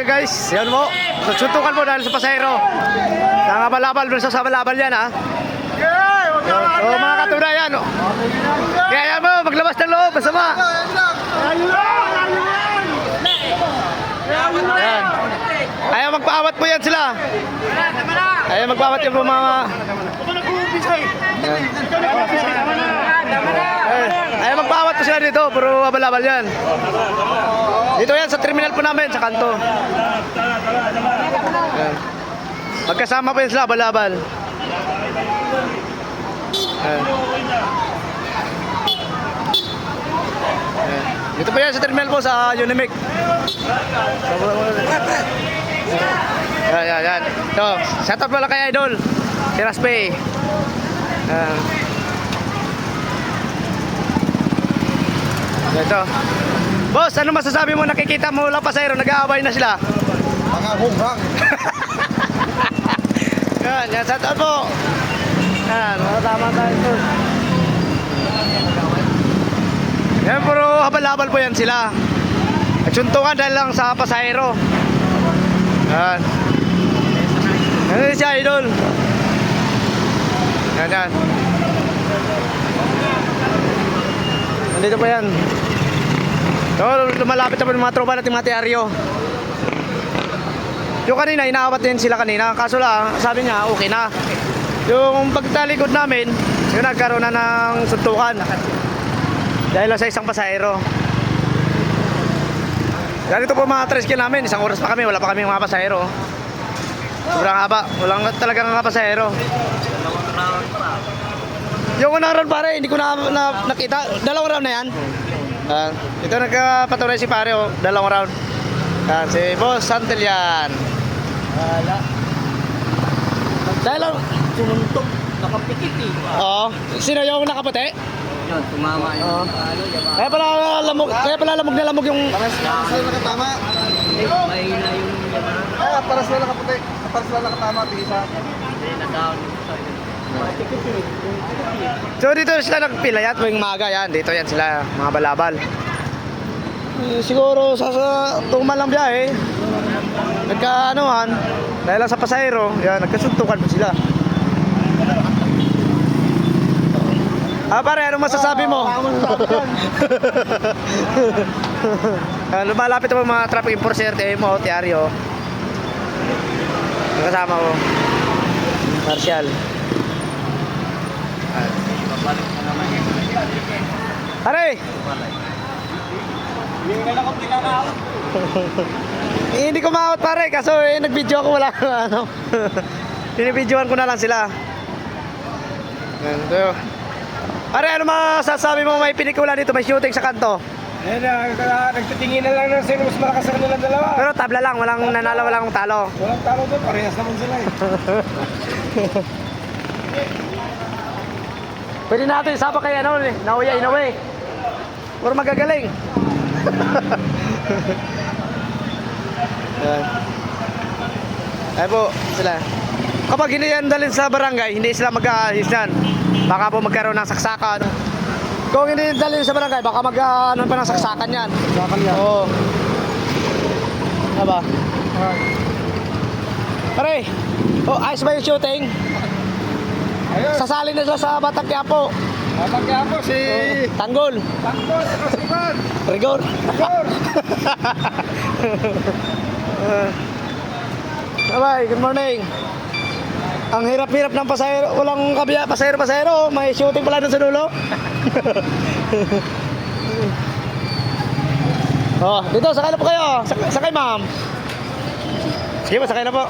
guys, yan mo. Suntukan mo dahil sa pasahero. Nangabalabal, sa balabal yan ha. So mga katunayan. Kaya yan mo, maglabas ng loob, masama. Ayan. Ayaw magpaawat po yan sila. Ayaw magpaawat yung mga... Ayaw magpaawat po sila dito, puro balabal yan. Dito yan sa terminal po namin, sa kanto. Ayan. Magkasama po yan sila, balabal. Ayan. Ayan. Dito po yan sa terminal po, sa Unimic. Ayan, ayan. So, shout out pala kay Idol. Si Raspe. Ayan. Ito. Boss, ano masasabi mo? Nakikita mo lang pasahero, nag-aaway na sila. Mga hunghang. Yan, yan, shout out po. Yan, tama tayo ito. Yan, puro habal-habal po yan sila. Nagsuntungan dahil lang sa pasahero. Yan. Yan siya, Idol. Yan, yan. Nandito po yan. So, lumalapit na po ng mga tropa natin mga tiyaryo. Yung kanina, inaawat din sila kanina. Kaso lang, sabi niya, okay na. Yung pagtalikod namin, yun nagkaroon na ng suntukan. Dahil lang sa isang pasahero. Ganito po mga tricycle namin. Isang oras pa kami, wala pa kami mga pasahero. Sobrang haba. Walang talagang mga pasahero. Yung unang round pare, hindi ko nakita. Dalawang round na yan. Ito nagpatunay si pare, oh, dalawang round. Si Boss Santel yan. Wala. Dahil lang. Sumuntok. Nakapikit eh. Oo. Sino yung nakaputi? Yun, tumama yung Kaya pala lamog na lamog yung... Paras sila nakatama. Mahina yung yaman. Paras sila nakaputi. Paras sila nakatama. Tigisa. Hindi, na-down yung So dito sila nagpilayat tuwing maga yan. Dito yan sila, mga balabal. Siguro sa tuman lang biyahe. Nagkaanohan. Dahil lang sa pasahero, yan, nagkasuntukan po sila. Pare, anong masasabi mo? Lumalapit po mga traffic enforcer, mo, Tiaryo. Kasama ko. Marshall. Pare! Hindi ko maawat pare, kaso nag-video ako, wala ano. Binibidyoan ko na lang sila. Ganito. Pare, ano masasabi mo, may pelikula dito, may shooting sa kanto? Nagtitingin na lang ng sino mas malakas sa kanilang dalawa. Pero tabla lang, walang nanalo, walang talo. Walang talo doon, parehas naman sila eh. Pwede natin isapa kay ano, Naoya Inoue. Puro magagaling. Ay po, sila. Kapag hindi yan dalhin sa barangay, hindi sila mag-ahisnan. Baka po magkaroon ng saksakan. Kung hindi dalhin sa barangay, baka mag-ano pa ng saksakan yan. Saksakan yan. Oo. Ano ba? Pare, ayos ba yung shooting? Ayun. Sasali na sila sa Batang Quiapo. Batang Quiapo si... Tanggol. Tanggol, si Roscoe. Rigor. Rigor. Bye, good morning. Ang hirap-hirap ng pasahero, walang kabiya, pasahero, may shooting pala doon sa dulo. Oh, dito sakay na po kayo. Sakay ma'am. Sige, sakay na po.